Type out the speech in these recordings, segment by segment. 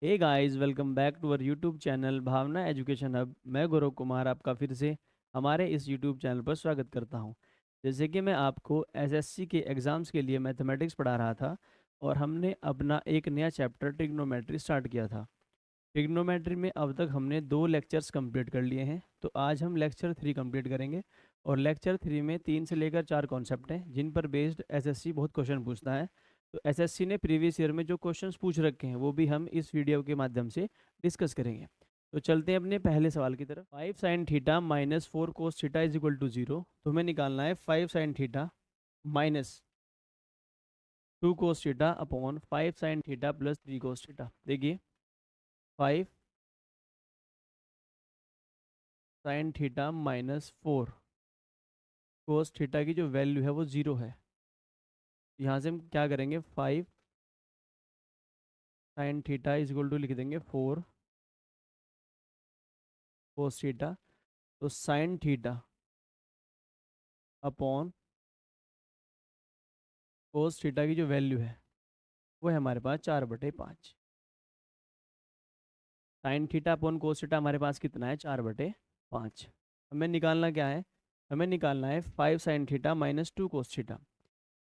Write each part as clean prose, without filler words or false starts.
Hey guys, welcome back to our YouTube channel Bhavna education hub. मैं गौरव कुमार आपका फिर से हमारे इस यूट्यूब चैनल पर स्वागत करता हूं। जैसे कि मैं आपको एसएससी के एग्ज़ाम्स के लिए मैथमेटिक्स पढ़ा रहा था और हमने अपना एक नया चैप्टर ट्रिग्नोमेट्री स्टार्ट किया था। ट्रिग्नोमेट्री में अब तक हमने 2 लेक्चर्स कंप्लीट कर लिए हैं, तो आज हम लेक्चर 3 कंप्लीट करेंगे। और लेक्चर 3 में 3 से लेकर 4 कॉन्सेप्ट हैं जिन पर बेस्ड एसएससी बहुत क्वेश्चन पूछता है। तो एसएससी ने प्रीवियस ईयर में जो क्वेश्चंस पूछ रखे हैं वो भी हम इस वीडियो के माध्यम से डिस्कस करेंगे। तो चलते हैं अपने पहले सवाल की तरफ। 5 sin थीटा - 4 cos थीटा = 0। तो हमें निकालना है 5 sin theta - 2 cos theta upon 5 sin theta + 3 cos theta. देखिए 5 sin थीटा - 4 cos थीटा की जो वैल्यू है वो 0 है। यहाँ से हम क्या करेंगे, 5 sin थीटा लिख देंगे 4 cos थीटा। तो साइन थीटा अपॉन कोस थीटा की जो वैल्यू है वो है हमारे पास 4/5। Sign theta upon cos theta हमारे पास कितना है, 4/5। हमें निकालना क्या है, हमें निकालना है 5 sin थीटा - 2 cos थीटा।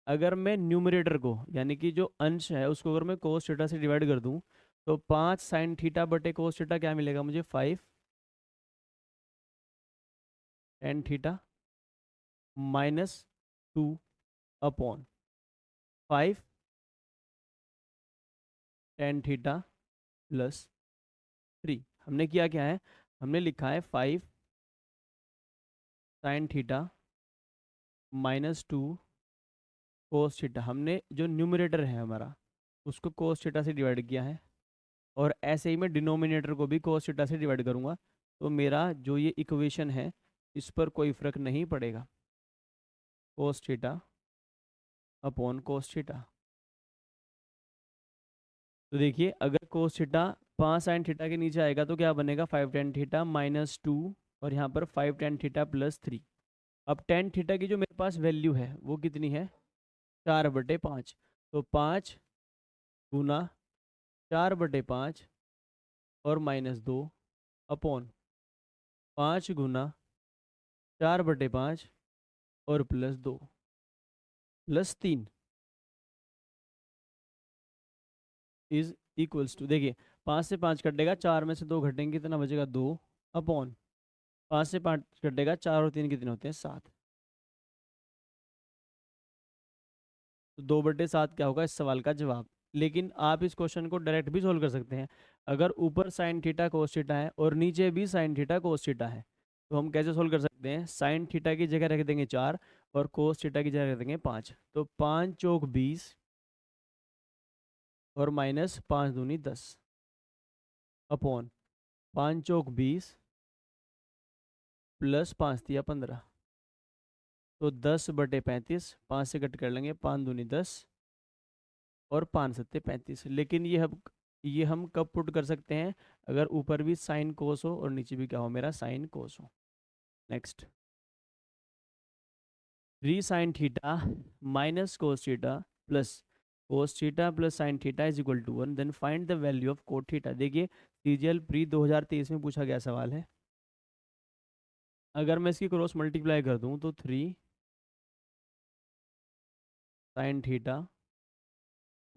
अगर मैं न्यूमरेटर को यानी कि जो अंश है उसको अगर मैं कोस थीटा से डिवाइड कर दूं तो 5 sin थीटा/कोस थीटा क्या मिलेगा मुझे, 5 tan theta -2 upon 5 tan theta + 3। हमने किया क्या है, हमने लिखा है 5 sin थीटा -2 cos थीटा। हमने जो न्यूमरेटर है हमारा उसको कोस थीटा से डिवाइड किया है, और ऐसे ही मैं डिनोमिनेटर को भी कोस थीटा से डिवाइड करूंगा। तो मेरा जो ये इक्वेशन है इस पर कोई फर्क नहीं पड़ेगा, कोस थीटा अपॉन कोस थीटा। तो देखिए अगर कोस थीटा 5 sin थीटा के नीचे आएगा तो क्या बनेगा, 5 tan थीटा -2, और यहाँ पर 5 tan थीटा + 3। अब टेन थीटा की जो मेरे पास वैल्यू है वो कितनी है, 4/5। तो 5 × 4/5 और -2 अपॉन 5 × 4/5 और +2 +3 इज इक्वल्स टू, देखिए 5 से 5 कटेगा, 4 में से 2 घटेंगे, कितना बचेगा, 2 अपॉन 5 से 5 कटेगा, 4 और 3 कितने होते हैं, 7। तो 2/7 क्या होगा इस सवाल का जवाब। लेकिन आप इस क्वेश्चन को डायरेक्ट भी सोल्व कर सकते हैं। अगर ऊपर साइन थीटा कोस थीटा है और नीचे भी साइन थीटा कोस थीटा है तो हम कैसे सोल्व कर सकते हैं, साइन थीटा की जगह रख देंगे 4 और कोस थीटा की जगह रख देंगे 5। तो 5 चौक 20 और -5 दूनी 10 अपॉन 5 चौक 20 +5 दिया 15। तो 10/35, 5 से कट कर लेंगे, 5 दूनी 10 और 5 × 7 = 35। लेकिन ये हम कब पुट कर सकते हैं, अगर ऊपर भी साइन कोस हो और नीचे भी क्या हो, मेरा साइन कोस हो। Next, 3 sin theta -cos theta plus cos theta + sin theta = 1। Then find the value of cot theta. देखिए सीजीएल प्री 2023 में पूछा गया सवाल है। अगर मैं इसकी क्रॉस मल्टीप्लाई कर दूं तो 3 sin theta -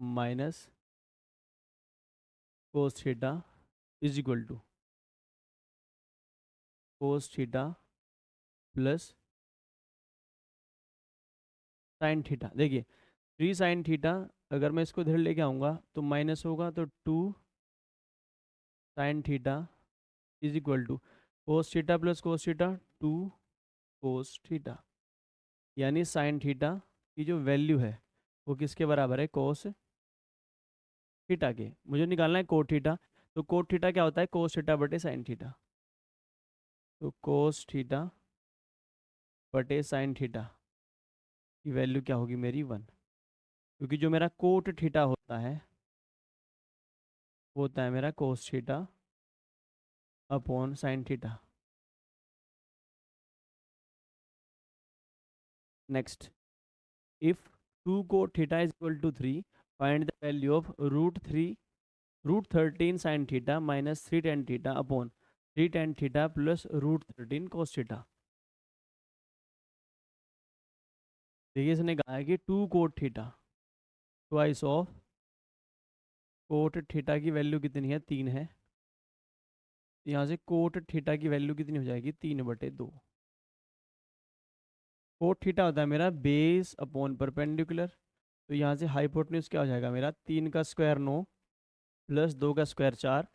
cos theta = cos theta plus sign theta. देखिए 3 sin थीटा अगर मैं इसको इधर लेके आऊँगा तो माइनस होगा, तो 2 sin theta = cos theta + cos theta 2 cos theta. यानी साइन थीटा की जो वैल्यू है वो किसके बराबर है, कोस थीटा के। मुझे निकालना है कोट थीटा। तो कोट थीटा क्या होता है, कोस थीटा/साइन थीटा। तो कोस थीटा/साइन थीटा की वैल्यू क्या होगी मेरी, 1। क्योंकि जो मेरा कोट थीटा होता है वो होता है मेरा कोस theta upon sine theta. Next, if 2 cot theta = 3, find the value of √3 √13 sin theta minus 3 tan theta upon 3 tan theta plus √13 cos theta. देखिए इसने कहा है कि 2 cot theta twice of cot theta की वैल्यू कितनी है, 3 है। यहाँ से कोट थीटा की वैल्यू कितनी हो जाएगी, 3/2। कोट थीटा होता है मेरा बेस अपॉन परपेंडिकुलर। तो यहाँ से हाइपोटेन्यूज क्या हो जाएगा मेरा, 3 का स्क्वायर 9 प्लस 2 का स्क्वायर 4,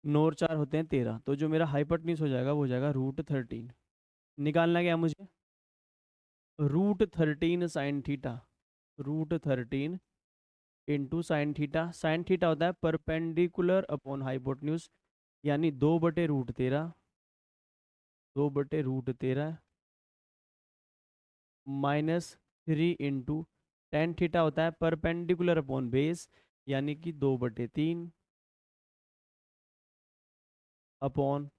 9 और 4 होते हैं 13। तो जो मेरा हाइपोटेन्यूज हो जाएगा वो हो जाएगा √13। निकालना क्या मुझे, √13 sin थीटा, √13 × साइन थीटा होता है परपेंडिकुलर अपॉन हाइपोटेन्यूज, यानी 2/√13, 2/√13 माइनस 3 × tan थीटा होता है परपेंडिकुलर अपॉन बेस, यानी कि 2/3 अपॉन,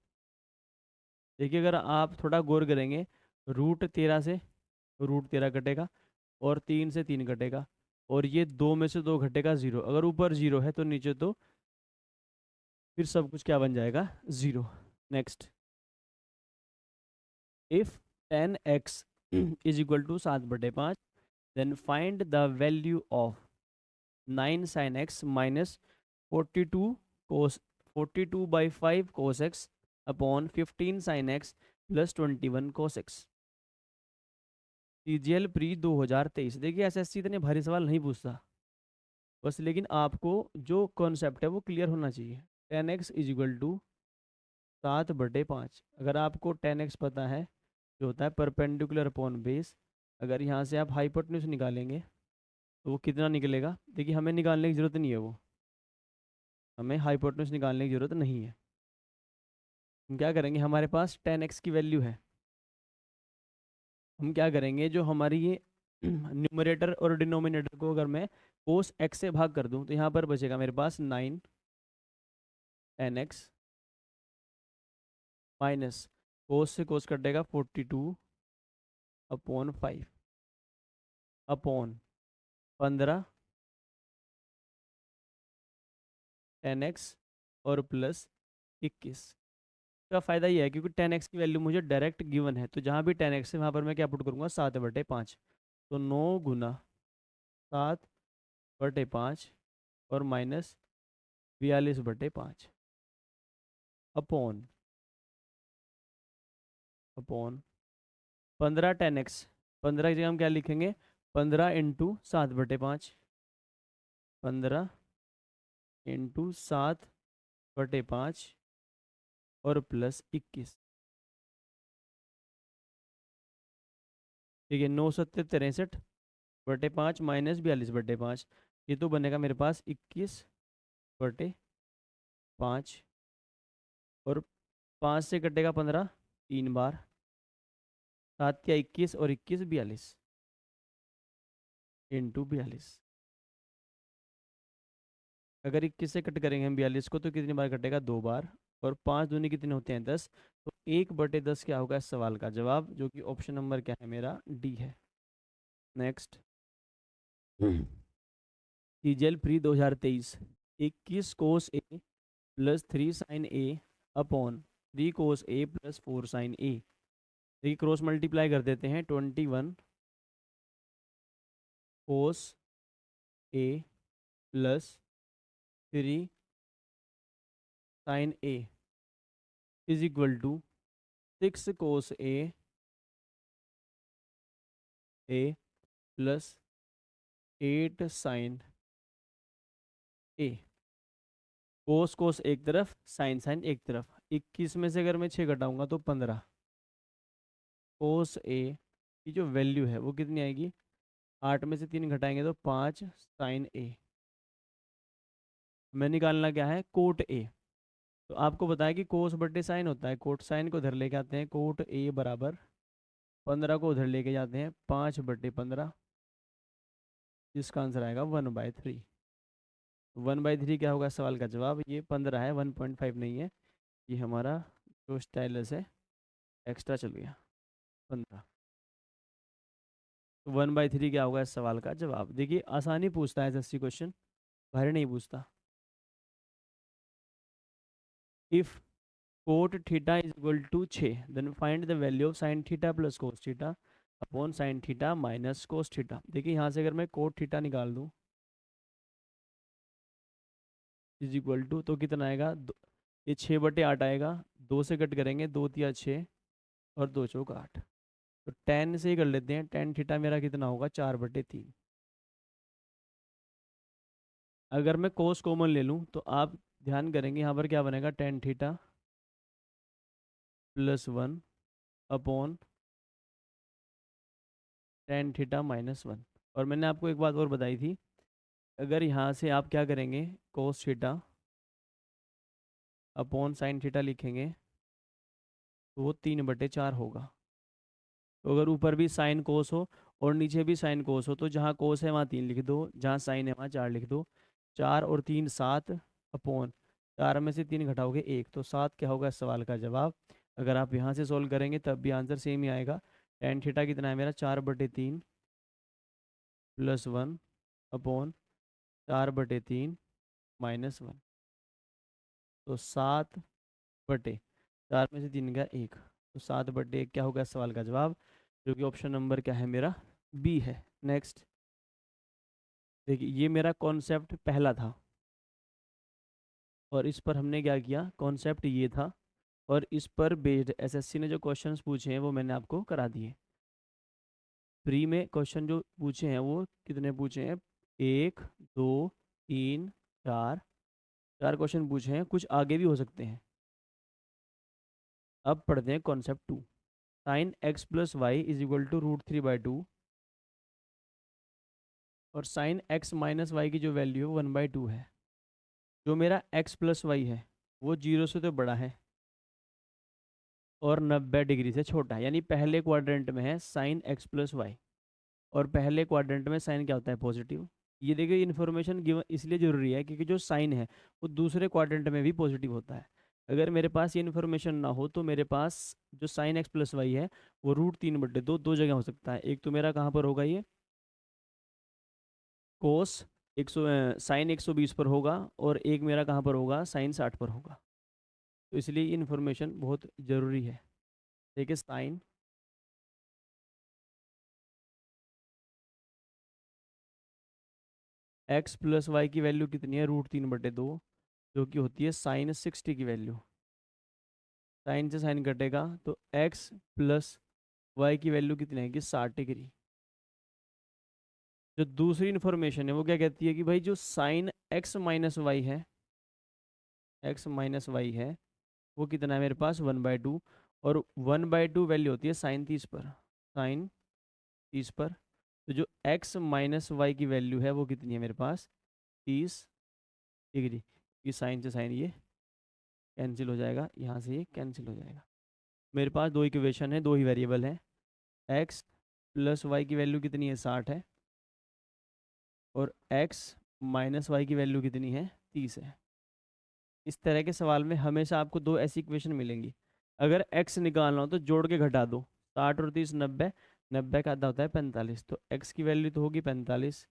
देखिए अगर आप थोड़ा गौर करेंगे, √13 से √13 कटेगा और 3 से 3 कटेगा, और ये 2 में से 2 घटेगा 0। अगर ऊपर 0 है तो नीचे तो फिर सब कुछ क्या बन जाएगा, 0। Next, if 10x is equal to 7/5, then find the value of 9 sin x minus 42/5 cos x upon 15 sin x plus 21 cos x। CGL pre 2023। देखिए एसएससी इतने भारी सवाल नहीं पूछता बस, लेकिन आपको जो कॉन्सेप्ट है वो क्लियर होना चाहिए। 10x is equal to 7/5। अगर आपको 10x पता है जो होता है परपेंडिकुलर अपॉन बेस, अगर यहाँ से आप हाइपोटेन्यूज निकालेंगे तो वो कितना निकलेगा, देखिए हमें निकालने की ज़रूरत नहीं है, वो हमें हाइपोटेन्यूज निकालने की ज़रूरत नहीं है। हम क्या करेंगे, हमारे पास 10x की वैल्यू है, हम क्या करेंगे, जो हमारी ये न्यूमरेटर और डिनोमिनेटर को अगर मैं कोस x से भाग कर दूं तो यहाँ पर बचेगा मेरे पास 9 10x माइनस कोस से कोस कटेगा 42/5 अपॉन 15 10x और प्लस 21 का फ़ायदा ये है क्योंकि 10x की वैल्यू मुझे डायरेक्ट गिवन है, तो जहाँ भी 10x है वहाँ पर मैं क्या पुट करूँगा, 7/5। तो 9 × 7/5 और माइनस 42/5 अपॉन 15 10x। 15 की जगह हम क्या लिखेंगे, 15 × 7/5, 15 × 7/5 और प्लस 21। ठीक है, 9×7 = 63/5 माइनस 42/5, ये तो बनेगा मेरे पास 21/5, और 5 से कटेगा 15 3 बार, 7 × 21 और 21 42 × 42। अगर 21 से कट करेंगे हम 42 को तो कितनी बार कटेगा, 2 बार, और 5 दूनी कितने होते हैं, 10। तो 1/10 क्या होगा इस सवाल का जवाब, जो कि ऑप्शन नंबर क्या है मेरा, डी है। Next, CGL pre 2023। 21 cos A plus 3 sine A upon 3 cos A plus 4 sine A. देखिए क्रॉस मल्टीप्लाई कर देते हैं, 21 cos A plus 3 sine A is equal to 6 cos A plus 8 sine A. Cos cos एक तरफ, sign sign एक तरफ। 21 में से अगर मैं 6 घटाऊंगा तो 15। कोस ए की जो वैल्यू है वो कितनी आएगी, 8 में से 3 घटाएंगे तो 5 साइन ए। हमें निकालना क्या है, कोट ए। तो आपको बताया कि कोस बटे साइन होता है, कोट साइन को उधर लेके आते हैं, कोट ए बराबर 15 को उधर लेके जाते हैं 5/15, जिसका आंसर आएगा 1/3। 1/3 क्या होगा सवाल का जवाब, ये 15 है, 1.5 नहीं है। ये हमारा जो स्टाइलस है एक्स्ट्रा चल गया, 15। तो 1/3 क्या होगा इस सवाल का जवाब। देखिए आसानी पूछता है एसएससी क्वेश्चन, भारी नहीं पूछता। If cot theta is equal to 6 then find the value of sine theta plus cos theta upon sine theta minus cos theta. देखिए यहाँ से अगर मैं कोट थीटा निकाल दूँ इज इक्वल टू, तो कितना आएगा ये 6/8 आएगा। 2 से कट करेंगे, 2 तिया 6 और 2 चौक 8। तो 10 से ही कर लेते हैं। 10 थीटा मेरा कितना होगा 4/3। अगर मैं कोस कॉमन ले लूँ तो आप ध्यान करेंगे यहाँ पर क्या बनेगा, 10 theta plus 1 upon 10 theta minus 1। और मैंने आपको एक बात और बताई थी, अगर यहाँ से आप क्या करेंगे कोस थीटा अपॉन साइन थीटा लिखेंगे तो वो 3/4 होगा। तो अगर ऊपर भी साइन कोस हो और नीचे भी साइन कोस हो तो जहाँ कोस है वहाँ 3 लिख दो, जहाँ साइन है वहाँ 4 लिख दो। 4 और 3 7 अपॉन 4 में से 3 घटाओगे 1, तो 7 क्या होगा इस सवाल का जवाब। अगर आप यहाँ से सोल्व करेंगे तब भी आंसर सेम ही आएगा। टेन थीटा कितना है मेरा 4/3 प्लस 1 अपॉन 4/3 माइनस 1। तो 7/4 में से 3 का 1, तो 7/1 क्या होगा इस सवाल का जवाब, जो कि ऑप्शन नंबर क्या है मेरा बी है। नेक्स्ट देखिए, ये मेरा कॉन्सेप्ट पहला था और इस पर हमने क्या किया, कॉन्सेप्ट ये था और इस पर बेस्ड एसएससी ने जो क्वेश्चंस पूछे हैं वो मैंने आपको करा दिए। प्री में क्वेश्चन जो पूछे हैं वो कितने पूछे हैं, 1 2 3 4, 4 क्वेश्चन पूछे हैं, कुछ आगे भी हो सकते हैं। अब पढ़ते हैं concept 2। Sine X plus Y is equal to √3/2 और साइन एक्स माइनस वाई की जो वैल्यू है 1/2 है। जो मेरा एक्स प्लस वाई है वो 0 से तो बड़ा है और 90 डिग्री से छोटा है, यानी पहले क्वाड्रेंट में है साइन एक्स प्लस वाई और पहले क्वाड्रेंट में साइन क्या होता है पॉजिटिव। ये देखिए इन्फॉर्मेशन गिवन इसलिए ज़रूरी है क्योंकि जो साइन है वो दूसरे क्वाड्रेंट में भी पॉजिटिव होता है। अगर मेरे पास ये इन्फॉर्मेशन ना हो तो मेरे पास जो साइन एक्स प्लस वाई है वो √3/2 दो जगह हो सकता है। एक तो मेरा कहाँ पर होगा, ये कोस 100 साइन 120 पर होगा और एक मेरा कहाँ पर होगा साइन 60 पर होगा। तो इसलिए ये इन्फॉर्मेशन बहुत ज़रूरी है। देखिए साइन एक्स प्लस वाई की वैल्यू कितनी है √3/2, जो कि होती है साइन 60 की वैल्यू। साइन से साइन कटेगा तो एक्स प्लस वाई की वैल्यू कितनी आएगी 60 डिग्री। जो दूसरी इन्फॉर्मेशन है वो क्या कहती है कि भाई जो साइन एक्स माइनस वाई है, एक्स माइनस वाई है वो कितना है मेरे पास 1/2 और 1/2 वैल्यू होती है साइन 30 पर, साइन 30 पर। तो जो एक्स माइनस वाई की वैल्यू है वो कितनी है मेरे पास 30 डिग्री। ये साइन से साइन ये कैंसिल हो जाएगा, यहाँ से ये कैंसिल हो जाएगा। मेरे पास दो इक्वेशन है, दो ही वेरिएबल है। एक्स प्लस वाई की वैल्यू कितनी है 60 है और एक्स माइनस वाई की वैल्यू कितनी है 30 है। इस तरह के सवाल में हमेशा आपको दो ऐसी इक्वेशन मिलेंगी। अगर एक्स निकालना हो तो जोड़ के घटा दो, 60 और 30 90, 90 का आधा होता है 45, तो एक्स की वैल्यू तो होगी 45।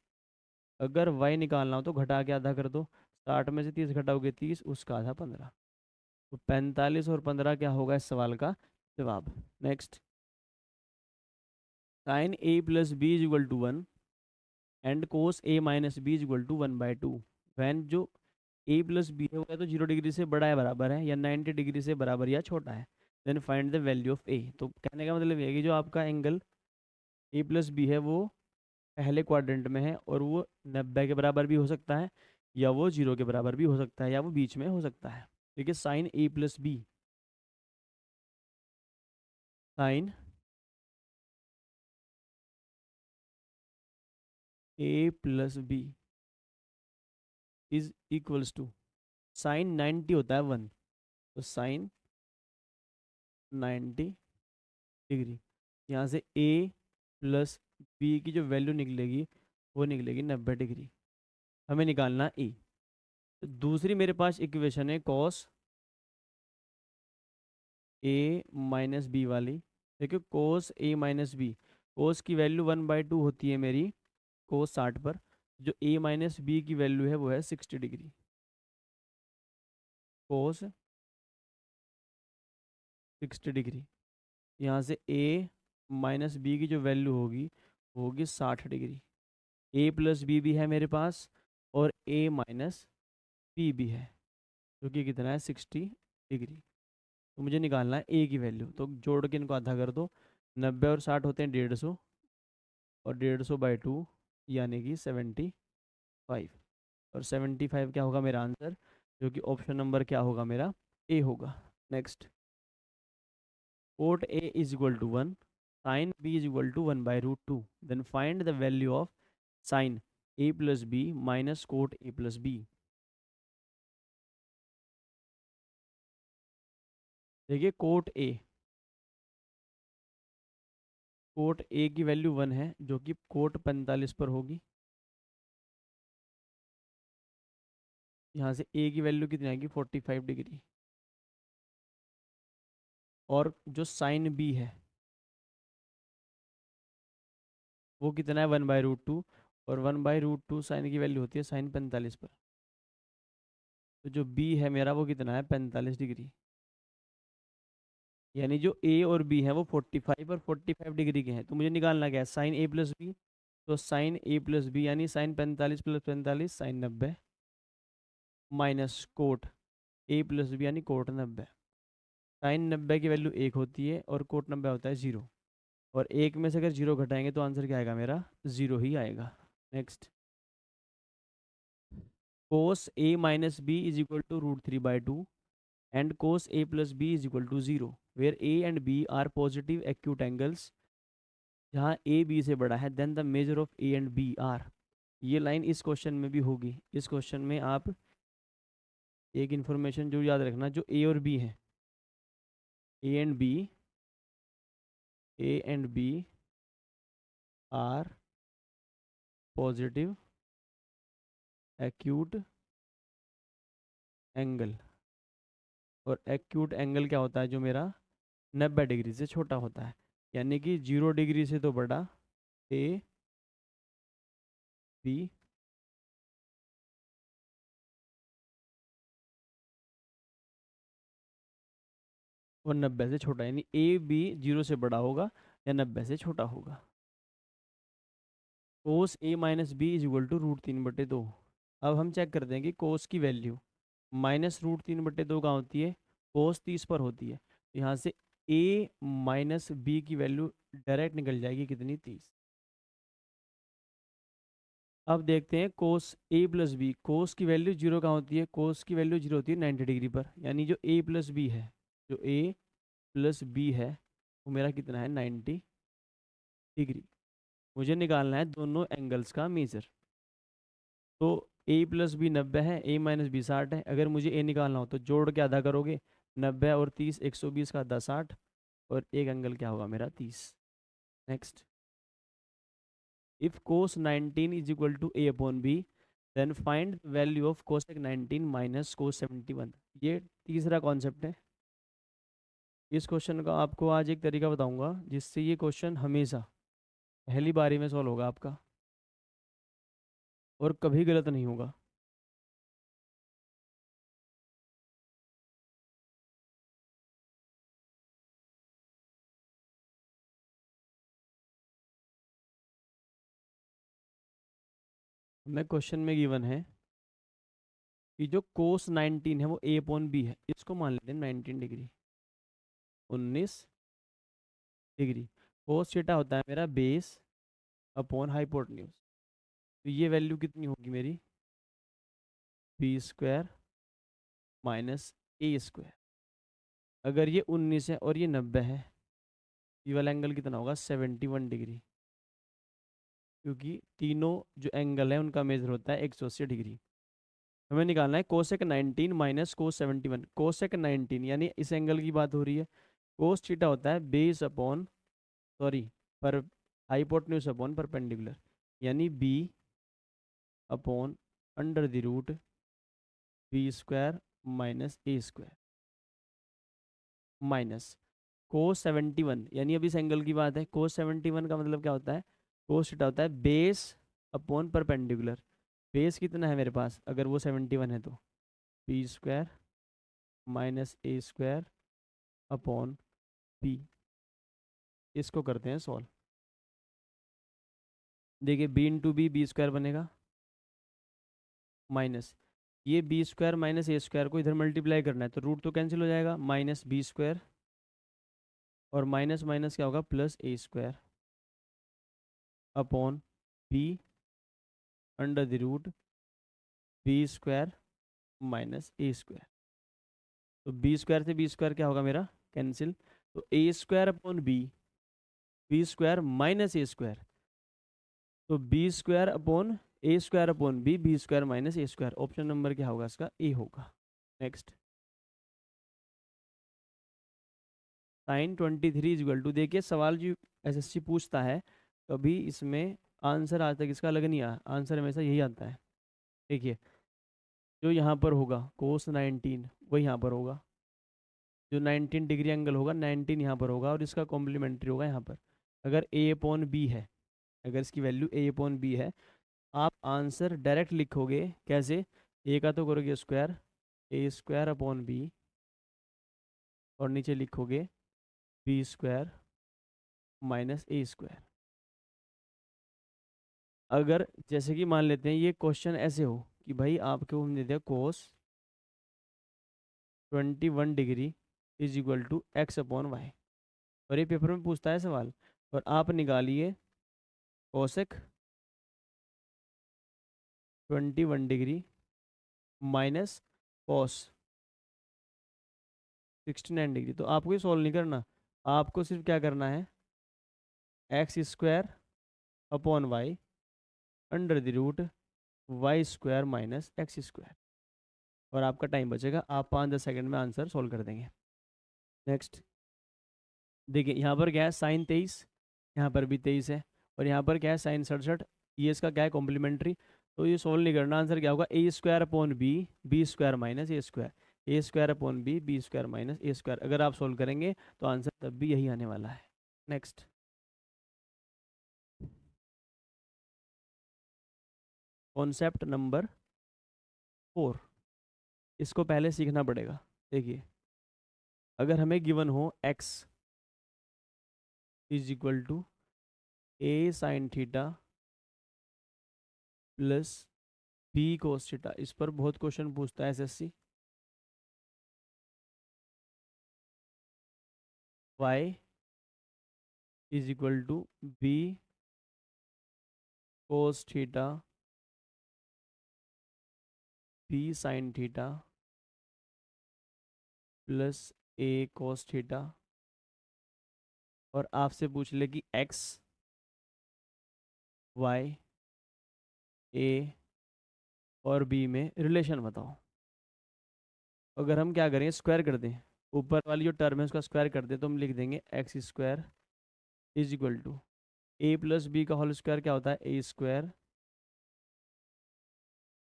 अगर वाई निकालना हो तो घटा के आधा कर दो, 60 में से 30 घटाओगे 30, उसका आधा 15। तो 45 और 15 क्या होगा इस सवाल का जवाब। Next, sine A plus B is equal to 1 and cos A minus B is equal to 1/2 when जो ए प्लस बी है वो या तो 0 डिग्री से बड़ा है बराबर है या 90 डिग्री से बराबर या छोटा है। Then find the value of A. तो कहने का मतलब ये है कि जो आपका एंगल ए प्लस बी है वो पहले क्वाड्रेंट में है और वो 90 के बराबर भी हो सकता है या वो 0 के बराबर भी हो सकता है या वो बीच में हो सकता है। देखिए sine A plus B, sine A plus B is equals to sine 90 होता है 1, तो साइन 90 डिग्री। यहाँ से ए प्लस बी की जो वैल्यू निकलेगी वो निकलेगी 90 डिग्री। हमें निकालना ए। तो दूसरी मेरे पास इक्वेशन है कॉस ए माइनस बी वाली। देखिए कोस ए माइनस बी, कोस की वैल्यू 1/2 होती है मेरी कोस 60 पर। जो ए माइनस बी की वैल्यू है वो है 60 डिग्री। कोस 60 डिग्री। यहाँ से ए माइनस बी की जो वैल्यू होगी वो होगी 60 डिग्री। ए प्लस बी भी है मेरे पास और ए माइनस बी भी है, जो कि कितना है 60 डिग्री। तो मुझे निकालना है ए की वैल्यू, तो जोड़ के इनको आधा कर दो। 90 और 60 होते हैं 150, और 150/2 यानी कि 75। और 75 क्या होगा मेरा आंसर, जो कि ऑप्शन नंबर क्या होगा मेरा, ए होगा। Next, cot A is equal to 1, sine B is equal to 1/√2, then find the value of sine A plus B minus cot A plus B. देखिए कोट ए की value 1 है, जो कि coat 45 पर होगी। यहाँ से ए की वैल्यू कितनी आएगी 45 डिग्री। और जो साइन बी है वो कितना है 1/√2, और 1/√2 साइन की वैल्यू होती है साइन 45 पर। तो जो बी है मेरा वो कितना है 45 डिग्री। यानी जो ए और बी है वो 45 और 45 डिग्री के हैं। तो मुझे निकालना क्या है, साइन ए प्लस बी। तो साइन ए प्लस बी यानी sine 45 plus 45 sine 90, minus cot A plus B यानी कोट 90। साइन 90 की वैल्यू 1 होती है और कोट 90 होता है 0। और एक में से अगर 0 घटाएंगे तो आंसर क्या आएगा मेरा, 0 ही आएगा। Next, cos A minus B is equal to √3/2 and cos a plus b is equal to 0 where a and b are positive acute angles। जहाँ a b से बड़ा है then the measure of a and b are। ये line इस question में भी होगी। इस क्वेश्चन में आप एक इन्फॉर्मेशन जो याद रखना, जो a और b है, a and b are positive acute angle। और एक्यूट एंगल क्या होता है, जो मेरा 90 डिग्री से छोटा होता है। यानी कि 0 डिग्री से तो बड़ा ए बी, और 90 से छोटा, यानी ए बी 0 से बड़ा होगा या 90 से छोटा होगा। Cos A minus B is equal to √3/2। अब हम चेक करते हैं कि कोस की वैल्यू -√3/2 कहाँ होती है, कोस 30 पर होती है। यहाँ से ए माइनस बी की वैल्यू डायरेक्ट निकल जाएगी कितनी, 30। अब देखते हैं कोस ए प्लस बी। कोस की वैल्यू 0 कहाँ होती है, कोस की वैल्यू 0 होती है 90 डिग्री पर। यानी जो ए प्लस बी है, जो ए प्लस बी है वो मेरा कितना है 90 डिग्री। मुझे निकालना है दोनों एंगल्स का मेजर। तो ए प्लस बी 90 है, ए माइनस बी 60 है। अगर मुझे ए निकालना हो तो जोड़ के आधा करोगे, 90 और 30 120 का आधा 60, और एक एंगल क्या होगा मेरा 30। Next, if cos 19 is equal to a upon B then find value of cosec 19 minus cos 71। ये तीसरा कॉन्सेप्ट है। इस क्वेश्चन का आपको आज एक तरीका बताऊंगा जिससे ये क्वेश्चन हमेशा पहली बारी में सॉल्व होगा आपका, और कभी गलत नहीं होगा। हमें क्वेश्चन में गिवन है कि जो कोस 19 है वो a अपॉन बी है, इसको मान लेते हैं 19 डिग्री, 19 डिग्री। कोस थीटा होता है मेरा बेस अपॉन हाइपोटेन्यूज। तो ये वैल्यू कितनी होगी मेरी, b² माइनस a²। अगर ये 19 है और ये 90 है, ये वाला एंगल कितना होगा 71 डिग्री, क्योंकि तीनों जो एंगल है उनका मेजर होता है 180 डिग्री। हमें निकालना है कोसेक 19 माइनस कोस 71। कोसेक 19 यानी इस एंगल की बात हो रही है। कोस थीटा होता है बेस अपॉन, सॉरी, पर हाइपोटेन्यूज अपॉन परपेंडिकुलर, यानी B upon √b² minus a² minus cos 71, यानी अभी इस एंगल की बात है। कोस 71 का मतलब क्या होता है, कोस थीटा होता है बेस अपॉन परपेंडिकुलर। बेस कितना है मेरे पास, अगर वो 71 है तो b² minus a² upon B, इसको करते हैं सॉल्व। देखिए बी इंटू बी स्क्वायर बनेगा, माइनस ये B square minus A square को इधर मल्टीप्लाई करना है तो रूट तो कैंसिल हो जाएगा, माइनस बी स्क्वायर और माइनस माइनस क्या होगा, plus A square upon B under the root B square minus A square. तो बी स्क्वायर से बी स्क्वायर क्या होगा मेरा, कैंसिल। तो A square upon B square minus A square, तो B square upon A square upon B square minus A square. Option number क्या होगा इसका, ए होगा। नेक्स्ट साइन 23 इक्वल टू, देखिए सवाल जो एसएससी पूछता है कभी इसमें आंसर आज तक इसका अलग नहीं आया, आंसर हमेशा यही आता है। देखिए जो यहाँ पर होगा कोस 19 वही यहाँ पर होगा, जो 19 डिग्री एंगल होगा 19 यहाँ पर होगा और इसका कॉम्प्लीमेंट्री होगा यहाँ पर। अगर ए अपॉन बी है, अगर इसकी वैल्यू ए अपॉन बी है, आप आंसर डायरेक्ट लिखोगे कैसे, ए का तो करोगे square, A square upon B और नीचे लिखोगे B square minus A square. अगर जैसे कि मान लेते हैं ये क्वेश्चन ऐसे हो कि भाई आपको हमने दिया cos 21 degree is equal to X upon Y, और ये पेपर में पूछता है सवाल, और आप निकालिए cosec 21 degree minus cos 69 degree. तो आपको ये सॉल्व नहीं करना, आपको सिर्फ क्या करना है, X square upon Y under the root Y square minus x square, और आपका टाइम बचेगा, आप 5-10 सेकंड में आंसर सॉल्व कर देंगे। नेक्स्ट देखिए यहाँ पर क्या है, साइन 23, यहाँ पर भी 23 है, और यहाँ पर क्या है साइन 67, ये इसका क्या है कॉम्प्लीमेंट्री। तो ये सॉल्व नहीं करना, आंसर क्या होगा, A square upon B square minus A square, A square upon B square minus A square. अगर आप सॉल्व करेंगे तो आंसर तब भी यही आने वाला है। नेक्स्ट कॉन्सेप्ट नंबर 4, इसको पहले सीखना पड़ेगा। देखिए अगर हमें गिवन हो x is equal to A sine theta plus B cos theta, इस पर बहुत क्वेश्चन पूछता है SSC. y is equal to B cos theta B sine theta plus A cos theta, और आपसे पूछ ले कि x y ए और बी में रिलेशन बताओ। अगर हम क्या करें, स्क्वायर कर दें, ऊपर वाली जो टर्म है उसका स्क्वायर कर दें, तो हम लिख देंगे X square is equal to A plus B का होल स्क्वायर क्या होता है, A square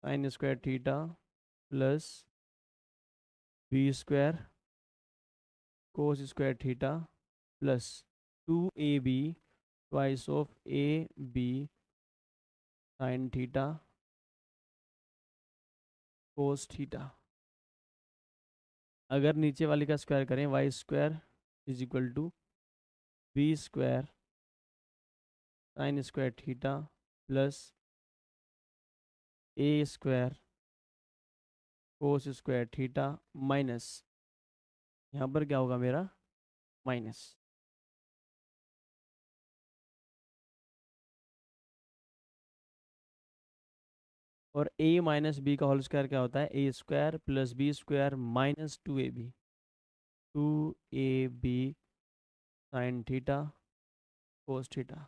sine square theta plus B square cos square theta plus 2ab twice of A B sine theta cos theta. अगर नीचे वाली का square करें, Y square is equal to B square sine square theta plus A square cos square theta minus, यहाँ पर क्या होगा मेरा, माइनस। और a माइनस बी का होल स्क्वायर क्या होता है, A square plus B square minus 2ab sine theta cos theta.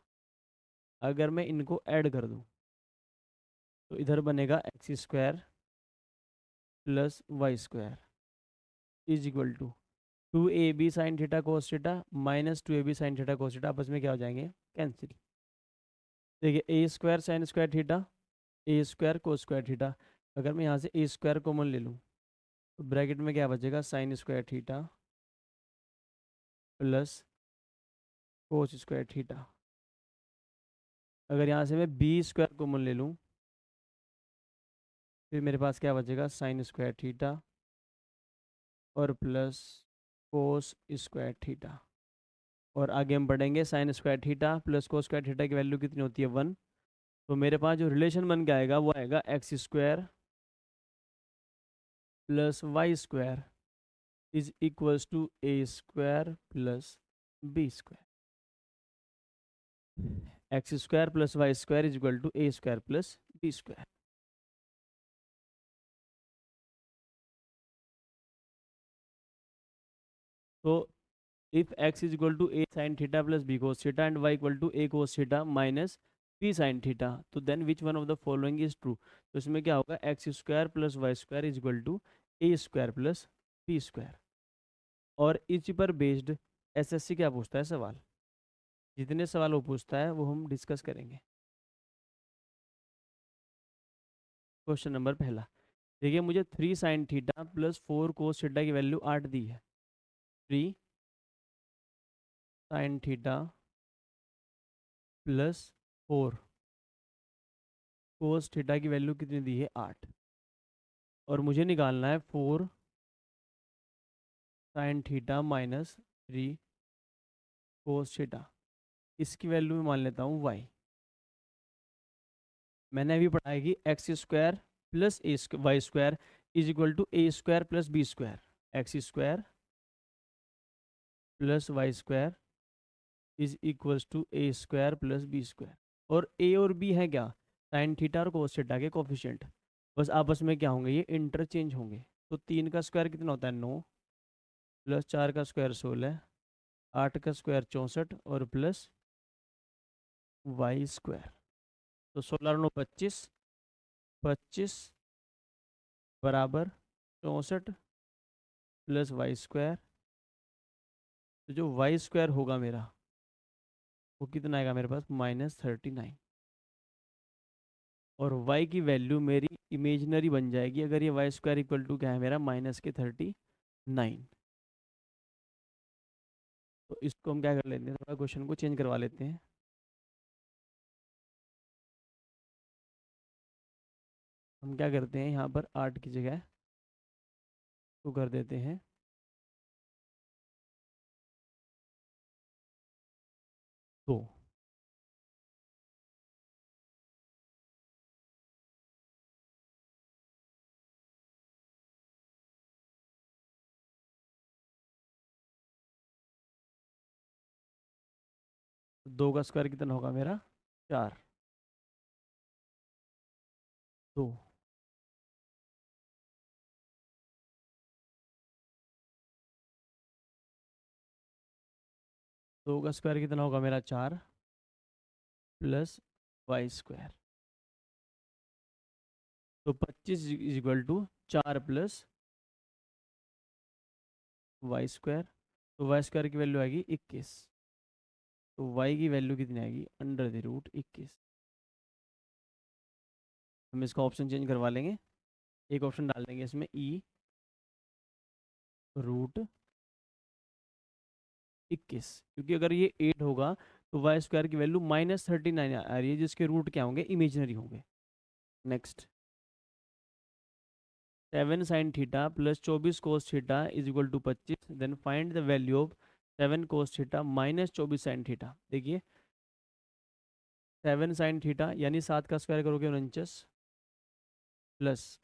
अगर मैं इनको ऐड कर दूं तो इधर बनेगा X square plus Y square is equal to 2ab sine theta cos theta minus 2ab sine theta cos theta, आपस में क्या हो जाएंगे, कैंसिल। देखिए A square sine square theta A square cos square theta, अगर मैं यहाँ से ए स्क्वायर कॉमन ले लूँ तो ब्रैकेट में क्या बचेगा, sign square theta plus cos square theta. अगर यहाँ से मैं बी स्क्वायर कॉमन ले लूँ फिर मेरे पास क्या बचेगा, साइन स्क्वायर थीटा और प्लस कोस स्क्वायर थीटा। और आगे हम पढ़ेंगे sign square theta plus cos square theta की वैल्यू कितनी होती है 1। तो मेरे पास जो रिलेशन बन के आएगा वो आएगा X square plus Y square is equals to A square plus B square. X square plus Y square is equal to A square plus B square. तो if x is equal to A sine theta plus B cos theta and y equal to A cos theta minus B sine theta, तो then which one of the following is true. तो इसमें क्या होगा, X square plus Y square is equal to A square plus B square. और इस पर based SSC क्या पूछता है सवाल, जितने सवाल वो पूछता है वो हम डिस्कस करेंगे। क्वेश्चन नंबर पहला, देखिए मुझे 3 साइन थीटा प्लस 4 कोस थीटा की वैल्यू 8 दी है। 3 साइन थीटा प्लस 4 कोस थीटा की वैल्यू कितनी दी है 8। और मुझे निकालना है 4 sign theta minus 3 cos theta. इसकी वैल्यू में मान लेता हूँ y। मैंने अभी पढ़ा है कि X square plus A Y square is equal to A square plus B square. X square plus Y square is equals to A square plus B square. और ए और बी है क्या, साइन थीटा और cos theta के coefficient. बस आपस में क्या होंगे, ये इंटरचेंज होंगे। तो 3 का स्क्वायर कितना होता है 9, प्लस 4 का स्क्वायर 16, 8 का स्क्वायर 64 और प्लस वाई स्क्वायर। तो 16 और 9 25, 25 बराबर 64 प्लस वाई स्क्वायर। तो जो वाई स्क्वायर होगा मेरा वो कितना आएगा मेरे पास -39। और y की वैल्यू मेरी इमेजनरी बन जाएगी अगर ये वाई स्क्वायर इक्वल टू क्या है मेरा -39। तो इसको हम क्या कर लेते हैं, थोड़ा क्वेश्चन को चेंज करवा लेते हैं। हम क्या करते हैं, यहाँ पर 8 की जगह तो कर देते हैं 2। 2 का स्क्वायर कितना होगा मेरा 4। 2 2 का स्क्वायर कितना होगा मेरा 4 प्लस वाई स्क्वायर। तो 25 is equal to 4 plus Y square. तो वाई स्क्वायर की वैल्यू आएगी 21। तो वाई की वैल्यू कितनी आएगी √21। हम इसका ऑप्शन चेंज करवा लेंगे, एक ऑप्शन डाल देंगे इसमें E√21, क्योंकि अगर ये 8 होगा तो वाई स्क्वायर की वैल्यू -39 आ रही है, जिसके रूट क्या होंगे, इमेजनरी होंगे। Next, 7 sine theta plus 24 cos theta is equal to 25, then find the value of 7 cos theta minus 24 sine theta. देखिए 7 साइन थीटा यानी 7 का स्क्वायर करोगे 49 प्लस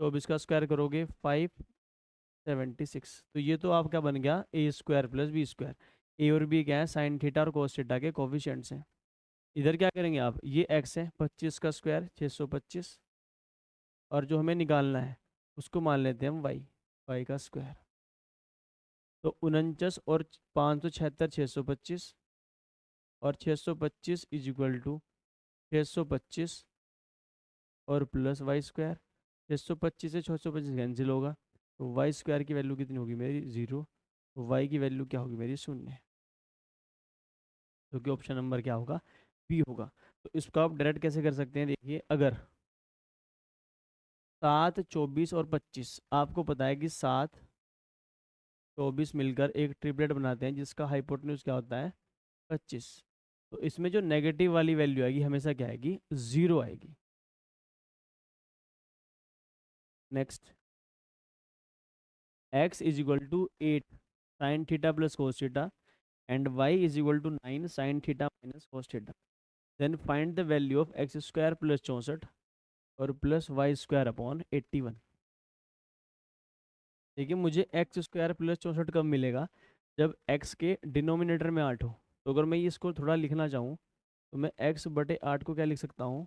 24 का स्क्वायर करोगे 576। तो ये तो आपका बन गया ए स्क्वायर प्लस बी स्क्वायर। ए और बी क्या है, साइन थीटा और कोस थीटा के कोफिशिएंट्स हैं। इधर क्या करेंगे आप, ये एक्स है 25 का स्क्वायर 625, और जो हमें निकालना है उसको मान लेते हैं हम वाई, वाई का स्क्वायर। तो 49 और 576 625, और 625 इज इक्वल टू 625 और प्लस वाई स्क्वायर। 625 से 625 कैंसिल होगा, तो वाई स्क्वायर की वैल्यू कितनी होगी मेरी 0। तो वाई की वैल्यू क्या होगी मेरी 0, क्योंकि ऑप्शन नंबर क्या होगा, बी होगा। तो इसको आप डायरेक्ट कैसे कर सकते हैं, देखिए अगर 7 24 और 25, आपको पता है कि 7 24 मिलकर एक ट्रिपलेट बनाते हैं जिसका हाइपोटेन्यूज क्या होता है 25। तो इसमें जो नेगेटिव वाली वैल्यू आएगी हमेशा क्या आएगी, 0 आएगी। Next, x is equal to 8 sine theta plus cos theta and y is equal to 9 sine theta minus cos theta. Then find the value of x square plus 64 और प्लस वाई स्क्वायर अपॉन 81। देखिए मुझे x square plus 64 कब मिलेगा, जब x के denominator में 8 हो। तो अगर मैं इसको थोड़ा लिखना चाहूँ तो मैं एक्स बटे 8 को क्या लिख सकता हूँ,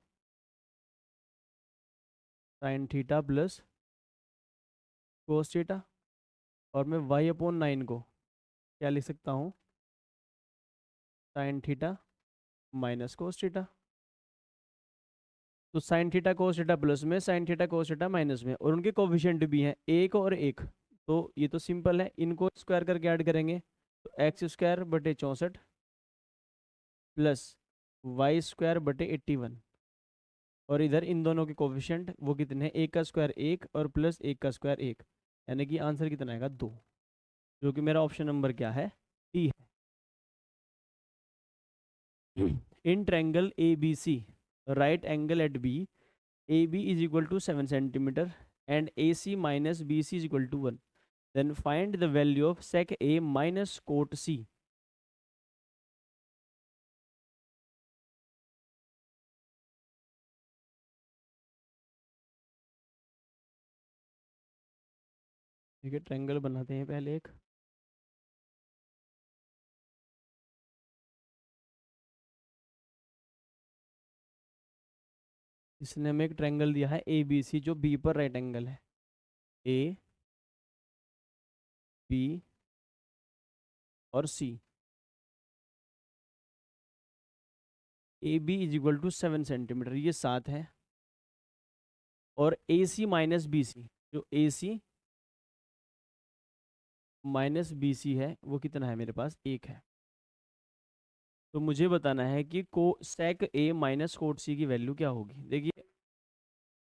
sine theta plus cos theta. और मैं वाई अपॉन 9 को क्या लिख सकता हूँ, sine theta minus cos theta. तो sine theta cos theta plus में, sine theta cos theta minus में, और उनके कोफिशिएंट भी हैं एक और एक। तो ये तो सिंपल है, इनको स्क्वायर करके ऐड करेंगे तो एक्स स्क्वायर बटे 64 प्लस वाई स्क्वायर बटे 81। और इधर इन दोनों के कोफिशिएंट वो कितने हैं, एक का स्क्वायर एक और प्लस एक का स्क्वायर एक, यानी कि आंसर कितना आएगा 2, जो कि मेरा ऑप्शन नंबर क्या है, डी है। In triangle A B C right angle at B, A B is equal to 7 centimetre and A C minus B C is equal to 1। Then find the value of sec A minus cot C. ठीक है, triangle बनाते हैं पहले एक। इसने हमें एक triangle दिया है ए बी सी, जो बी पर राइट एंगल है, ए बी और C. A B is equal to 7 centimetre, ये 7 है। और ए सी माइनस बी सी, जो ए सी माइनस बी सी है वो कितना है, मेरे पास 1 है। तो मुझे बताना है कि को सेक ए माइनस कोट सी की वैल्यू क्या होगी। देखिए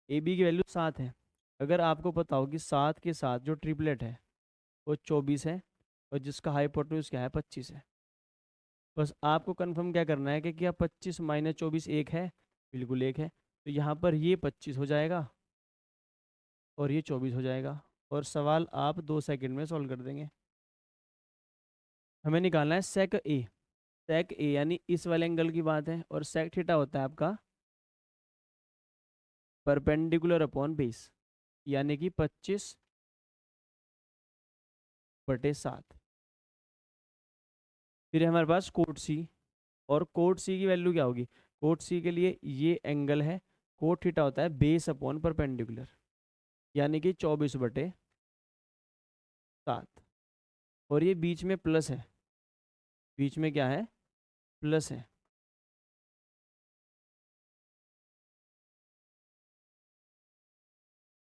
ए बी की वैल्यू 7 है। अगर आपको पता हो कि 7 के साथ जो ट्रिपलेट है वो 24 है, और जिसका हाइपोटेन्यूज क्या है 25 है। बस आपको कंफर्म क्या करना है कि क्या 25 माइनस 24 एक है, बिल्कुल एक है। तो यहाँ पर ये 25 हो जाएगा और ये 24 हो जाएगा, और सवाल आप 2 सेकंड में सॉल्व कर देंगे। हमें निकालना है सेक ए। सेक ए यानी इस वाले एंगल की बात है, और सेक थीटा होता है आपका परपेंडिकुलर अपॉन बेस, यानी कि 25/7। फिर हमारे पास कोट सी, और कोट सी की वैल्यू क्या होगी, कोट सी के लिए ये एंगल है, कोट थीटा होता है बेस अपॉन परपेंडिकुलर, यानी कि 24/7। और ये बीच में प्लस है, बीच में क्या है, प्लस है।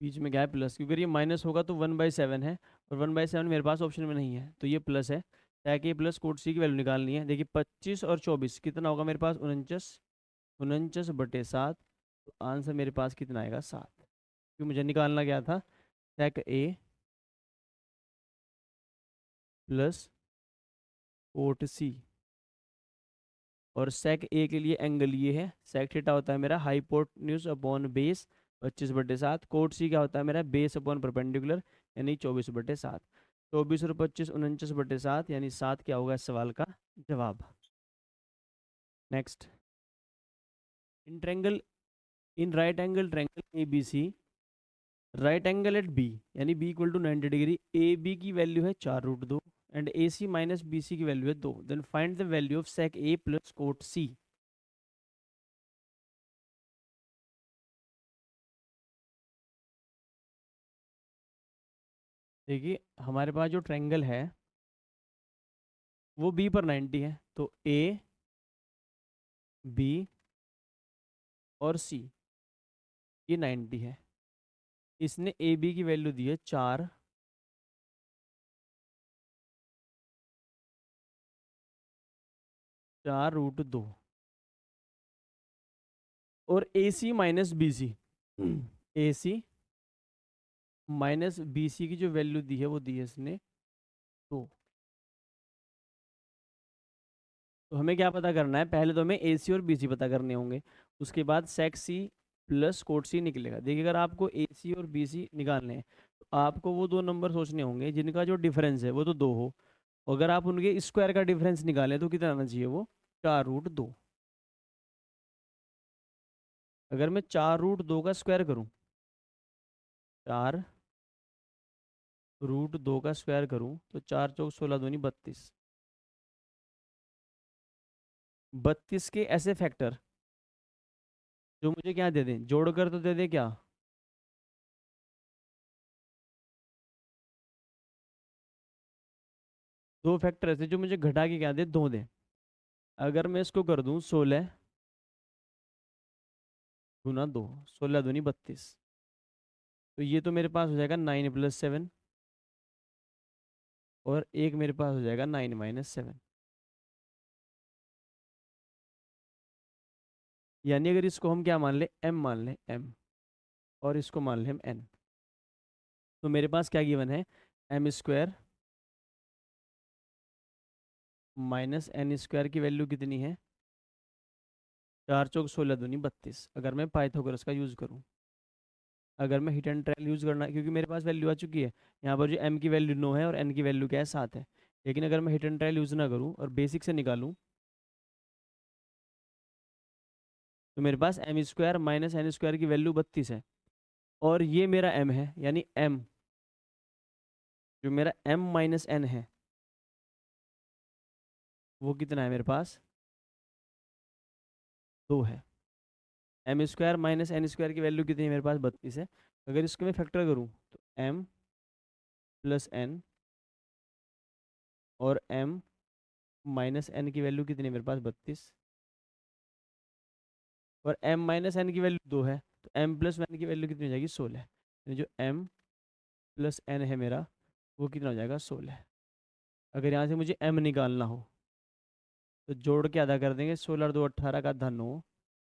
बीच में क्या है, प्लस, क्योंकि ये माइनस होगा तो 1/7 है, और 1/7 मेरे पास ऑप्शन में नहीं है, तो ये प्लस है। ताकि प्लस कोट सी की वैल्यू निकालनी है। देखिए 25 और 24 कितना होगा मेरे पास, 49, 49/7। तो आंसर मेरे पास कितना आएगा, 7। क्योंकि मुझे निकालना क्या था, सेक ए प्लस कोट सी। और सेक ए के लिए एंगल ये है, सेक थीटा होता है मेरा हाइपोटेन्यूज अपॉन बेस 25/7। कोट सी क्या होता है मेरा, बेस अपॉन परपेंडिकुलर, यानी 24/7। 24 और 25 49/7, यानी 7 क्या होगा इस सवाल का जवाब। Next, in triangle, in right angle triangle A B C right angle at B, यानी B equal to 90 degree, A B की वैल्यू है 4√2 and A C minus B C की वैल्यू है 2। Then find the value of sec A plus cot C. देखिए हमारे पास जो triangle है वो बी पर 90 है, तो ए बी और सी ये 90 है। इसने ए बी की वैल्यू दी है 4√2, और ए सी माइनस बी सी, ए सी माइनस बी सी की जो वैल्यू दी है वो दी है इसने 2। तो हमें क्या पता करना है, पहले तो हमें ए सी और बी सी पता करने होंगे, उसके बाद सेक सी प्लस कोट सी निकलेगा। देखिए अगर आपको ए सी और बी सी निकालने हैं तो आपको वो 2 नंबर सोचने होंगे जिनका जो डिफरेंस है वो तो 2 हो। अगर आप उनके स्क्वायर का डिफरेंस निकालें तो कितना आना चाहिए, वो 4√2। अगर मैं 4√2 का स्क्वायर करूं, 4√2 का स्क्वायर करूं तो 4×4 = 16, 32। 32 के ऐसे फैक्टर जो मुझे क्या दे दें, जोड़कर तो दे दे क्या, दो फैक्टर ऐसे जो मुझे घटा के क्या दे, दो दे। अगर मैं इसको कर दूं 16 × 2, 16×2 = 32। तो ये तो मेरे पास हो जाएगा 9 + 7, और एक मेरे पास हो जाएगा 9 - 7। यानी अगर इसको हम क्या मान ले, m मान ले, m, और इसको मान ले हम n, तो मेरे पास क्या गिवन है, m² - n² की वैल्यू कितनी है, 4×4 = 16, 32। अगर मैं पाइथागोरस का यूज़ करूँ, अगर मैं हिट एंड ट्रायल यूज़ करना, क्योंकि मेरे पास वैल्यू आ चुकी है यहाँ पर, जो m की वैल्यू 9 है और n की वैल्यू क्या है, 7 है। लेकिन अगर मैं हिट एंड ट्रायल यूज़ ना करूँ और बेसिक से निकालूँ, तो मेरे पास m² - n² की वैल्यू 32 है, और ये मेरा m है, यानी m, जो मेरा m - n है, वो कितना है मेरे पास, 2 है। m² - n² की वैल्यू कितनी है मेरे पास, 32 है। अगर इसको मैं फैक्टर करूँ तो m + n, और m - n की वैल्यू कितनी है मेरे पास, 32, और m - n की वैल्यू 2 है, तो m + n की वैल्यू कितनी हो जाएगी, 16। यानी जो m + n है मेरा, वो कितना हो जाएगा, 16। अगर यहाँ से मुझे m निकालना हो तो जोड़ के आधा कर देंगे, 16 और 2 18 का आधा 9।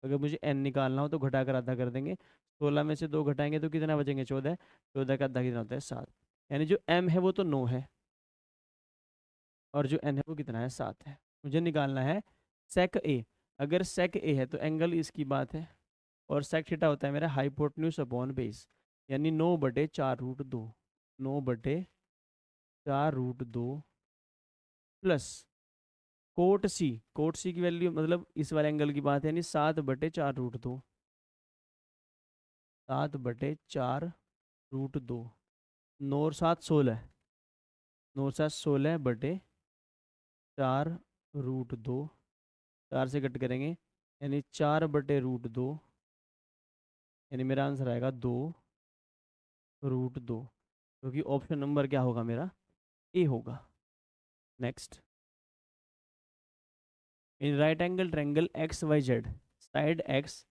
अगर मुझे n निकालना हो तो घटा कर आधा कर देंगे, 16 में से 2 घटाएंगे तो कितना बचेंगे, 14। 14 का आधा कितना होता है, 7। यानी जो m है वो तो 9 है, और जो n है वो कितना है, 7 है। मुझे निकालना है सेक ए। अगर सेक ए है तो एंगल इसकी बात है, और सेक थीटा होता है मेरा हाइपोटेन्यूज अपॉन बेस, यानी 9/4√2, 9/4√2 प्लस कोट सी की वैल्यू, मतलब इस वाले एंगल की बात है, यानी 7/4√2, 7/4√2। 9 और 7 16, 9 और 7 16/4√2, 4 से कट करेंगे, यानी 4/√2, यानी मेरा आंसर आएगा 2√2, क्योंकि ऑप्शन नंबर क्या होगा मेरा, ए होगा। Next, in right angle triangle x y z, side x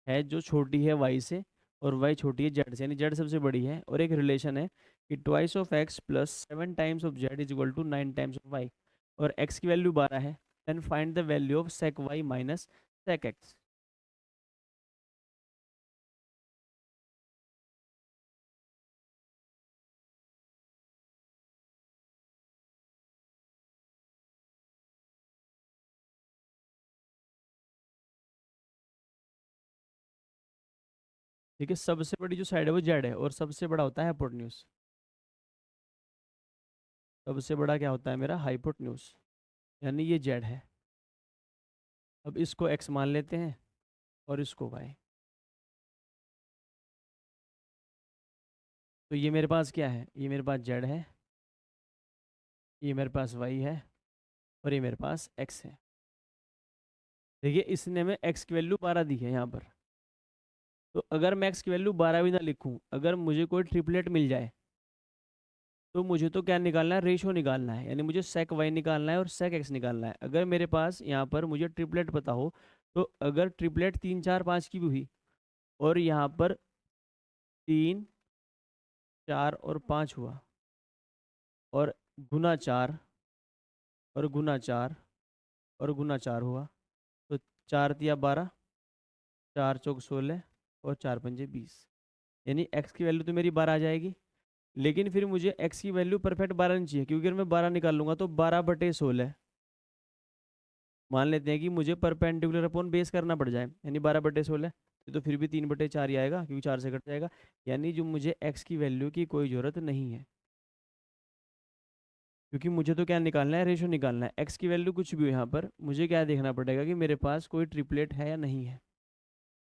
है जो छोटी है वाई से, और वाई छोटी है जेड से, यानी जेड सबसे बड़ी है, और एक रिलेशन है कि twice of x plus 7 times of z = 9 times of y, और एक्स की वैल्यू 12 है। Then find the value of sec y minus sec x. ठीक है, सबसे बड़ी जो साइड है वो जेड है, और सबसे बड़ा होता है हाइपोटेन्यूज। सबसे बड़ा क्या होता है मेरा, हाइपोटेन्यूज, यानी ये जेड है। अब इसको एक्स मान लेते हैं और इसको वाई। तो ये मेरे पास क्या है, ये मेरे पास जेड है, ये मेरे पास वाई है, और ये मेरे पास एक्स है। देखिए इसने हमें एक्स की वैल्यू 12 दी है यहाँ पर, तो अगर मैं एक्स की वैल्यू 12 भी ना लिखूँ, अगर मुझे कोई ट्रिपलेट मिल जाए, तो मुझे तो क्या निकालना है, रेशो निकालना है, यानी मुझे सेक वाई निकालना है और सेक एक्स निकालना है। अगर मेरे पास यहाँ पर मुझे ट्रिपलेट पता हो, तो अगर ट्रिपलेट 3 4 5 की भी हुई, और यहाँ पर 3 4 और 5 हुआ, और गुना 4, और गुना 4, और गुना 4 हुआ, तो 4×3 = 12, 4×4 = 16, और 4×5 = 20, यानी एक्स की वैल्यू तो मेरी 12 आ जाएगी। लेकिन फिर मुझे एक्स की वैल्यू परफेक्ट 12 नहीं चाहिए, क्योंकि अगर मैं 12 निकाल लूंगा तो 12/16, मान लेते हैं कि मुझे परपेंडिकुलर अपॉन बेस करना पड़ जाए, यानी 12/16, तो फिर भी 3/4 ही आएगा, क्योंकि 4 से कट जाएगा। यानी जो मुझे एक्स की वैल्यू की कोई ज़रूरत नहीं है, क्योंकि मुझे तो क्या निकालना है, रेशो निकालना है। एक्स की वैल्यू कुछ भी हो यहाँ पर, मुझे क्या देखना पड़ेगा कि मेरे पास कोई ट्रिपलेट है या नहीं है।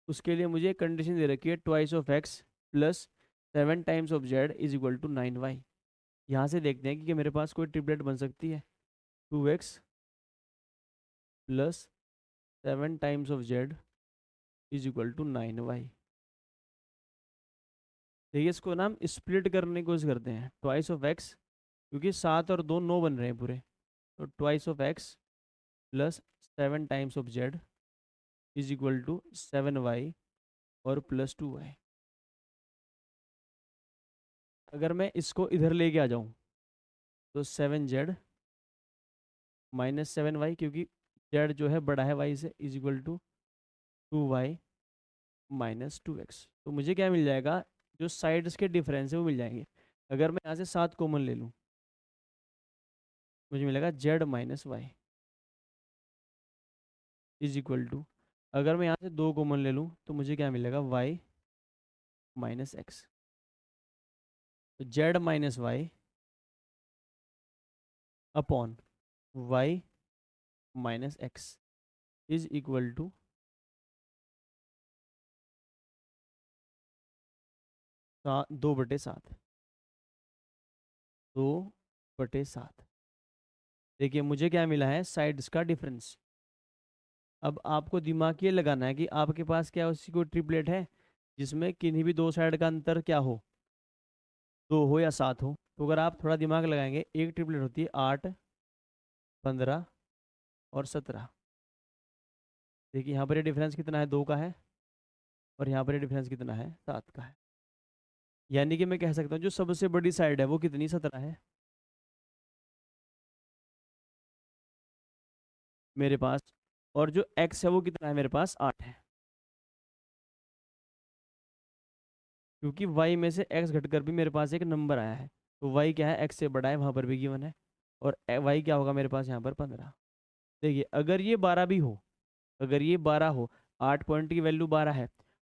उसके लिए मुझे एक कंडीशन दे रखी है, twice of x plus 7 times of z is equal to 9y। यहाँ से देखते हैं कि मेरे पास कोई ट्रिपलेट बन सकती है। 2x plus 7 times of z is equal to 9y। देखिए इसको ना हम स्प्लिट करने की कोशिश करते हैं, ट्वाइस ऑफ एक्स, क्योंकि 7 और 2 9 बन रहे हैं पूरे। तो twice of x plus 7 times of z is equal to 7y और प्लस 2y। अगर मैं इसको इधर लेके आ जाऊं तो 7z माइनस 7y, क्योंकि z जो है बड़ा है y से, is equal to 2y minus 2x। तो मुझे क्या मिल जाएगा, जो साइड्स के डिफरेंस है वो मिल जाएंगे। अगर मैं यहाँ से 7 कॉमन ले लूँ, मुझे मिलेगा z minus y is equal to, अगर मैं यहाँ से 2 कॉमन ले लूँ तो मुझे क्या मिलेगा, y माइनस एक्स। तो z minus y upon y minus x is equal to 2/7। 2/7। देखिए मुझे क्या मिला है, साइड्स का डिफरेंस। अब आपको दिमाग ये लगाना है कि आपके पास क्या उसी को ट्रिपलेट है जिसमें किन्हीं भी दो साइड का अंतर क्या हो, 2 हो या 7 हो। तो अगर आप थोड़ा दिमाग लगाएंगे, एक ट्रिपलेट होती है 8, 15 और 17। देखिए यहाँ पर ये डिफरेंस कितना है, 2 का है, और यहाँ पर ये डिफरेंस कितना है, 7 का है। यानी कि मैं कह सकता हूँ जो सबसे बड़ी साइड है वो कितनी, 17 है मेरे पास। और जो x है वो कितना है मेरे पास, 8 है। क्योंकि y में से x घटकर भी मेरे पास एक नंबर आया है, तो y क्या है, x से बड़ा है, वहाँ पर भी गिवन है। और y क्या होगा मेरे पास यहाँ पर, 15। देखिए अगर ये 12 भी हो, अगर ये 12 हो, 8 पॉइंट की वैल्यू 12 है,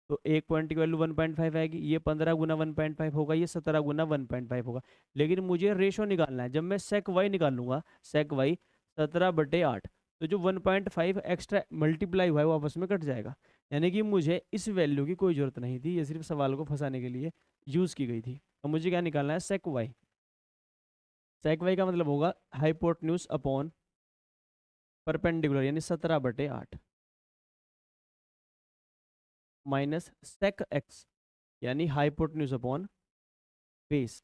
तो 1 पॉइंट की वैल्यू 1.5 आएगी। ये 15 गुना 1.5 होगा, ये 17 गुना 1.5 होगा। लेकिन मुझे रेशो निकालना है। जब मैं सेक वाई निकालूंगा, सेक वाई 17/8, तो जो 1.5 एक्स्ट्रा मल्टीप्लाई हुआ है वो आपस में कट जाएगा। यानी कि मुझे इस वैल्यू की कोई ज़रूरत नहीं थी, ये सिर्फ सवाल को फंसाने के लिए यूज़ की गई थी। अब मुझे क्या निकालना है, सेक वाई। सेक वाई का मतलब होगा हाइपोटन्यूज अपॉन परपेंडिकुलर, यानी 17/8 माइनस सेक एक्स, यानी हाइपोटन्यूज अपॉन बेस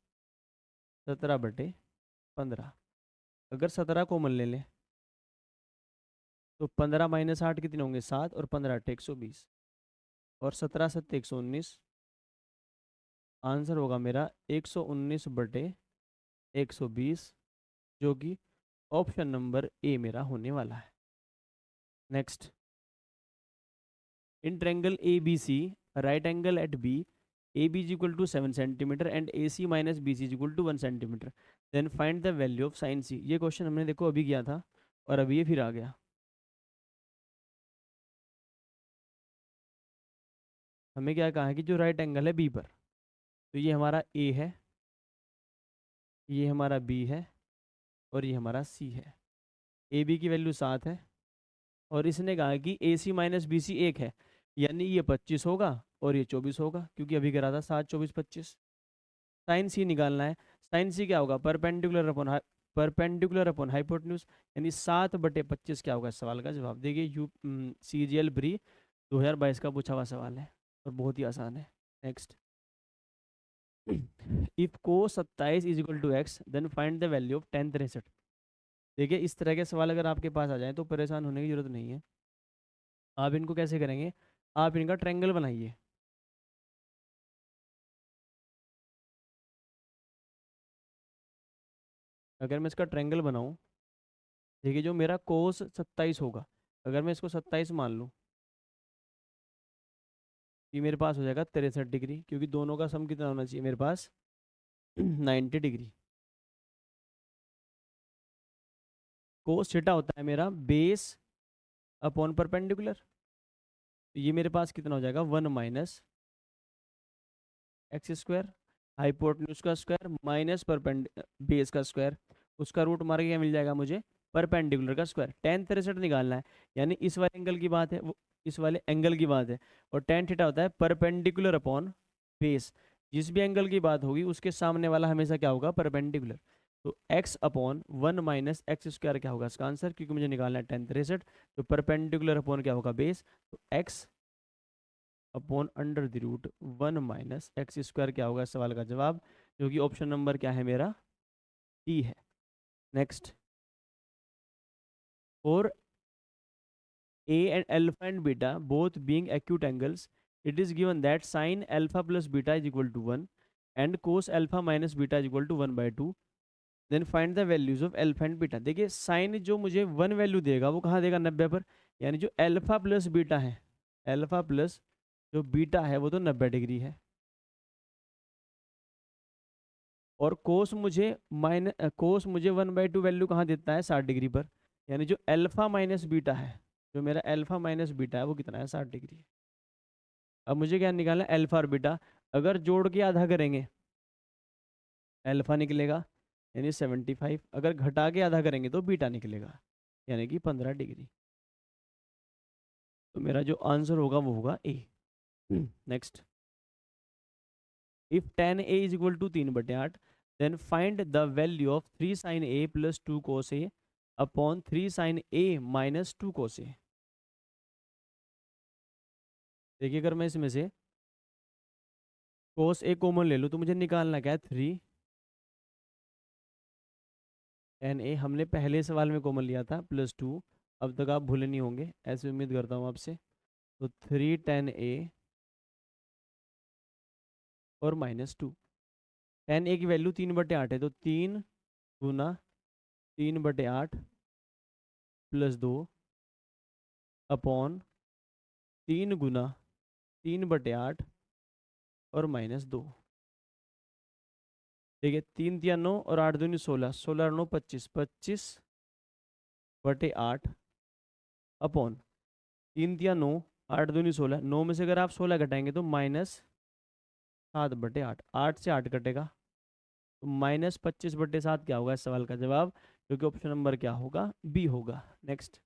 17/15। अगर 17 कॉमन ले लें तो 15 माइनस 8 कितने होंगे, 7, और 15 × 8 120, और 17 × 7 119। आंसर होगा मेरा 119/120, जो कि ऑप्शन नंबर ए मेरा होने वाला है। Next, in triangle A B C, right angle at B, A B is equal to 7 centimetre and A C minus B C is equal to 1 centimetre, then find the value of sine C. ये question हमने देखो अभी किया था, और अभी ये फिर आ गया। हमें क्या कहा है कि जो राइट एंगल है बी पर, तो ये हमारा ए है, ये हमारा बी है, और ये हमारा सी है। ए बी की वैल्यू 7 है, और इसने कहा कि ए सी माइनस बी सी 1 है, यानी ये 25 होगा और ये 24 होगा, क्योंकि अभी करा था 7 24 25। साइन सी निकालना है। साइन सी क्या होगा, परपेंडिकुलर अपॉन हाइपोटेन्यूज, यानी 7/25 क्या होगा। इस सवाल का जवाब देखिए, CGL ब्री 2022 का पूछा हुआ सवाल है, और बहुत ही आसान है। Next, if cos 27 is equal to x, then find the value of tan 63। देखिए इस तरह के सवाल अगर आपके पास आ जाए तो परेशान होने की जरूरत नहीं है। आप इनको कैसे करेंगे, आप इनका ट्रायंगल बनाइए। अगर मैं इसका ट्रायंगल बनाऊं, देखिए जो मेरा कोस 27 होगा, अगर मैं इसको 27 मान लूँ, ये मेरे पास हो जाएगा 63 डिग्री, क्योंकि दोनों का सम कितना होना चाहिए मेरे पास 90 डिग्री। कोस थीटा होता है मेरा बेस अपॉन परपेंडिकुलर, तो ये मेरे पास कितना हो जाएगा 1 माइनस एक्स स्क्वायर, हाइपोटेन्यूज का स्क्वायर माइनस परपेंड बेस का स्क्वायर। उसका रूट मार के क्या मिल जाएगा मुझे, परपेंडिकुलर का स्क्वायर। tan 63 निकालना है, यानी इस वाले एंगल की बात है, वो इस वाले एंगल की बात है। और tan थीटा होता है परपेंडिकुलर अपॉन बेस। जिस भी एंगल की बात होगी उसके सामने वाला हमेशा क्या होगा, परपेंडिकुलर। तो x upon 1 minus x square क्या होगा इसका आंसर, क्योंकि मुझे निकालना है tan 63। तो परपेंडिकुलर अपॉन क्या होगा, बेस। तो x upon under the root 1 minus x square क्या होगा इस सवाल का जवाब, जो कि ऑप्शन नंबर क्या है मेरा, डी है। नेक्स्ट, और a and alpha and beta both being acute angles, it is given that sin alpha plus beta is equal to 1 and cos alpha minus beta is equal to 1 by 2, then find the values of alpha and beta। देखिए sign जो मुझे 1 value देगा वो कहाँ देगा, 90 पर। यानी जो अल्फा प्लस बीटा है, अल्फा प्लस जो बीटा है वो तो 90 डिग्री है। और कोस मुझे 1/2 वैल्यू कहाँ देता है, 60 डिग्री पर। यानी जो अल्फा माइनस बीटा है, जो मेरा अल्फा माइनस बीटा है वो कितना है, 60 डिग्री। अब मुझे क्या निकालना है, अल्फा और बीटा। अगर जोड़ के आधा करेंगे अल्फा निकलेगा, यानी 75। अगर घटा के आधा करेंगे तो बीटा निकलेगा, यानी कि 15 डिग्री। तो मेरा जो आंसर होगा वो होगा A. Next, if tan a is equal to 3/8, then find the value of 3 sin a plus 2 cos a upon 3 sin a minus 2 cos a। देखिए अगर मैं इसमें से cos a कॉमन ले लूँ तो मुझे निकालना क्या है, 3 tan a हमने पहले सवाल में कॉमन लिया था, प्लस 2। अब तक आप भूले नहीं होंगे, ऐसे उम्मीद करता हूँ आपसे। तो 3 tan a और माइनस 2। tan a की वैल्यू 3/8 है, तो 3 गुना 3/8 प्लस 2 अपॉन 3 गुना 3/8 और माइनस 2। ठीक है, 3 3 9 और 8 दूनी 16, 16 9 25, 25/8 अपॉन 3 3 9, 8 दूनी 16, 9 में से अगर आप 16 घटाएंगे तो -7/8, 8 से 8 कटेगा। तो -25/7 क्या होगा इस सवाल का जवाब, क्योंकि ऑप्शन नंबर क्या होगा, बी होगा। Next,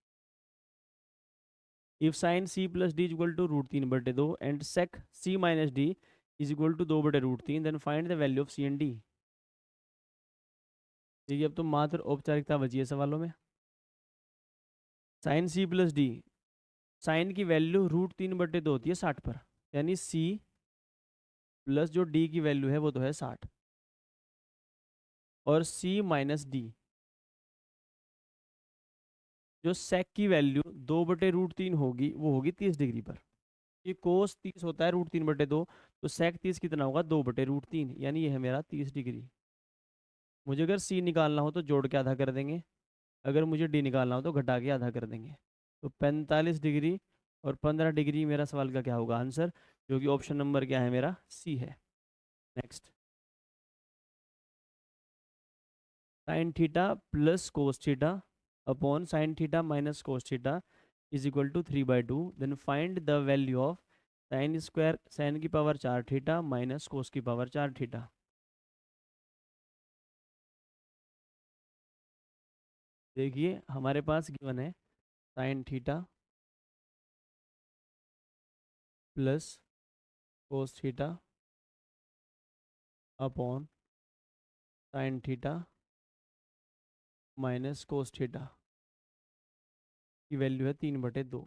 if sine c plus d is equal to √3/2 and sec c minus d is equal to 2/√3, then find the value of c and d. ठीक है, अब तो मात्र औपचारिकता बची है सवालों में। Sine c plus d, sine की वैल्यू √3/2 होती है 60 पर, यानी सी प्लस जो डी की वैल्यू है वो तो है 60, और सी माइनस डी जो सेक की वैल्यू 2/√3 होगी वो होगी 30 डिग्री पर। ये कोस 30 होता है √3/2, तो सेक 30 कितना होगा, 2/√3, यानी ये है मेरा 30 डिग्री। मुझे अगर सी निकालना हो तो जोड़ के आधा कर देंगे, अगर मुझे डी निकालना हो तो घटा के आधा कर देंगे। तो 45 डिग्री और 15 डिग्री मेरा सवाल का क्या होगा आंसर, जो कि ऑप्शन नंबर क्या है मेरा, सी है। Next, sine theta plus cos theta upon sine theta minus cos theta is equal to 3/2, then find the value of sine square sine की पावर 4 थीटा माइनस कोस की power 4 theta. देखिए हमारे पास given है sine theta plus cos theta upon sine theta minus cos theta की value है 3/2।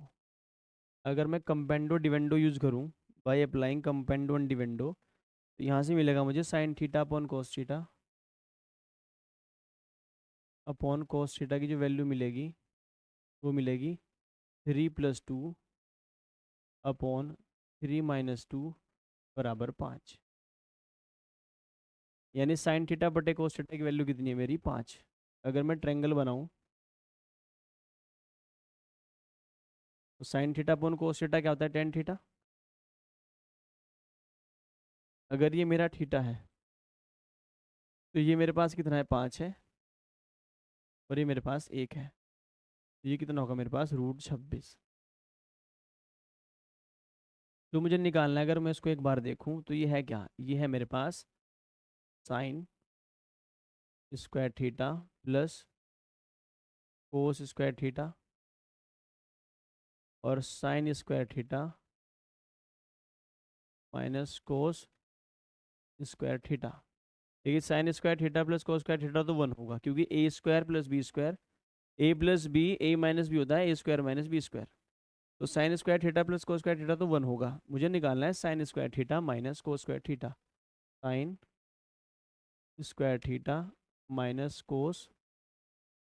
अगर मैं कंपेंडो डिवेंडो यूज़ करूँ, by applying componendo and dividendo, तो यहाँ से मिलेगा मुझे साइन थीटा अपॉन कोस थीटा अपॉन कोस थीटा की जो वैल्यू मिलेगी वो मिलेगी 3 + 2 अपॉन 3 - 2 बराबर 5। यानी साइन थीटा बटे कोस थीटा की वैल्यू कितनी है मेरी, 5। अगर मैं ट्रायंगल बनाऊँ तो sine theta upon cos theta क्या होता है, tan थीटा। अगर ये मेरा थीटा है तो ये मेरे पास कितना है, 5 है, और ये मेरे पास 1 है। तो ये कितना होगा मेरे पास, √26। तो मुझे निकालना है, अगर मैं इसको एक बार देखूं तो ये है क्या, ये है मेरे पास sine square theta plus cos square theta और sine square theta minus cos square theta. देखिए sine square theta plus cos square theta तो 1 होगा, क्योंकि A square plus B square, A plus B A minus B होता है, A square minus B square. तो sine square theta plus cos square theta तो 1 होगा। मुझे निकालना है sine square theta minus cos square theta. Sign square theta minus cos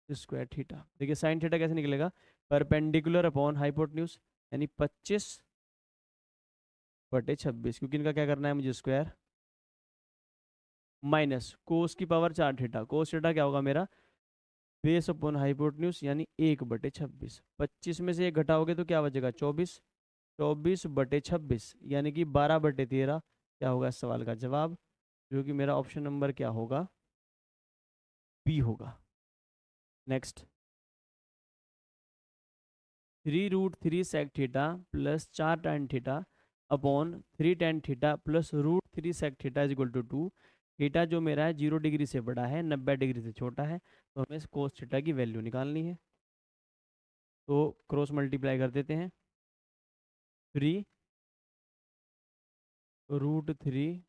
square theta. देखिए sine theta कैसे निकलेगा, परपेंडिकुलर अपॉन हाइपोटेन्यूज, यानी 25/26, क्योंकि इनका क्या करना है मुझे, स्क्वायर, माइनस कोस की पावर 4 थीटा। कोस थीटा क्या होगा मेरा, बेस अपॉन हाइपोटेन्यूज, यानी 1/26। 25 में से 1 घटाओगे तो क्या बचेगा, 24। 24/26 यानी कि 12/13 क्या होगा इस सवाल का जवाब, जो कि मेरा ऑप्शन नंबर क्या होगा, बी होगा। Next, 3√3 sec theta plus 4 tan theta upon 3 tan theta plus √3 sec theta is equal to 2। Theta जो मेरा है 0 डिग्री से बड़ा है, 90 डिग्री से छोटा है, तो हमें कोस थीटा की वैल्यू निकालनी है। तो क्रॉस मल्टीप्लाई कर देते हैं, 3√3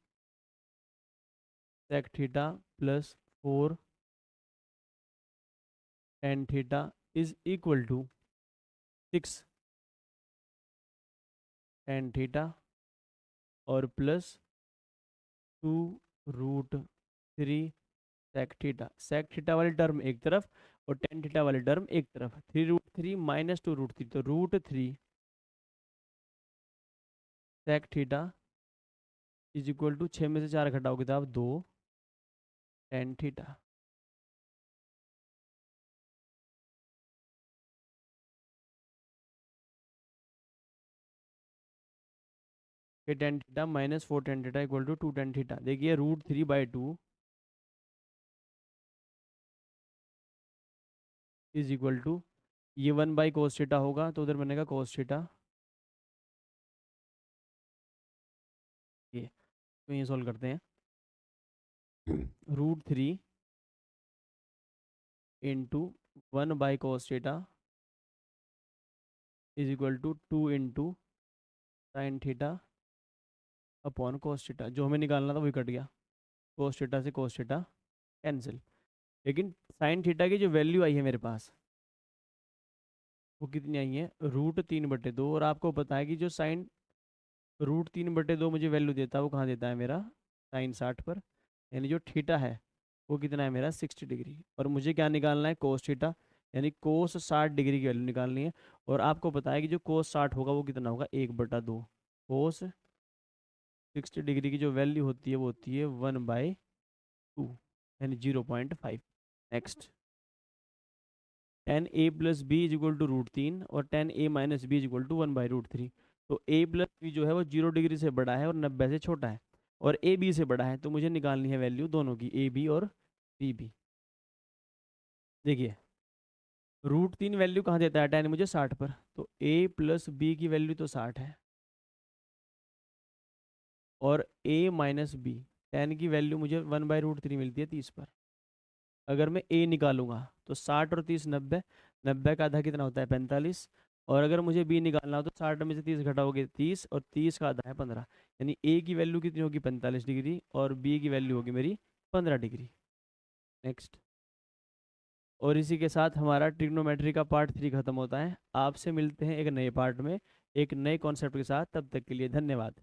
sec theta plus 4 tan theta is equal to 6 tan theta और plus 2√3 sec theta. Sec theta वाली टर्म एक तरफ और टेन थीटा वाली टर्म एक तरफ। 3√3 माइनस 2√3, तो √3 sec theta is equal to 6 में से 4 घटाओगे तो आप 2 टेन थीटा। फिर tan theta minus 4 tan theta equal to 2 tan theta. देखिए √3/2 इज इक्वल टू, ये 1/cos थीटा होगा तो उधर बनेगा cos थीटा। ये तो ये सॉल्व करते हैं, √3 into 1/cos theta is equal to 2 into sine theta upon cos theta. जो हमें निकालना था वही कट गया, cos थीटा से cos थीटा कैंसिल। लेकिन साइन थीटा की जो वैल्यू आई है मेरे पास, वो कितनी आई है, √3/2। और आपको पता है कि जो साइन √3/2 मुझे वैल्यू देता है, वो कहाँ देता है मेरा, साइन 60 पर। यानी जो थीटा है वो कितना है मेरा, 60 डिग्री। और मुझे क्या निकालना है, कोस थीटा, यानी कोस 60 डिग्री की वैल्यू निकालनी है। और आपको पता है कि जो कोस 60 होगा वो कितना होगा, 1/2। कोस 60 डिग्री की जो वैल्यू होती है वो होती है 1/2, यानी 0.5। Next, tan a plus B is equal to √3 और tan a minus B is equal to 1/√3। तो a प्लस बी जो है वो 0 डिग्री से बड़ा है और 90 से छोटा है, और ए बी से बड़ा है। तो मुझे निकालनी है वैल्यू दोनों की, ए बी और बी बी। देखिए √3 वैल्यू कहाँ देता है, tan मुझे 60 पर, तो a प्लस बी की वैल्यू तो 60 है, और a माइनस बी, tan की वैल्यू मुझे 1/√3 मिलती है 30 पर। अगर मैं a निकालूंगा तो 60 और 30 90, 90 का आधा कितना होता है, 45। और अगर मुझे b निकालना हो तो 60 में से 30 घटाओगे 30, और 30 का आधा है 15। यानी a की वैल्यू कितनी होगी, 45 डिग्री, और b की वैल्यू होगी मेरी 15 डिग्री। नेक्स्ट, और इसी के साथ हमारा ट्रिग्नोमेट्री का पार्ट 3 खत्म होता है। आपसे मिलते हैं एक नए पार्ट में एक नए कॉन्सेप्ट के साथ। तब तक के लिए धन्यवाद।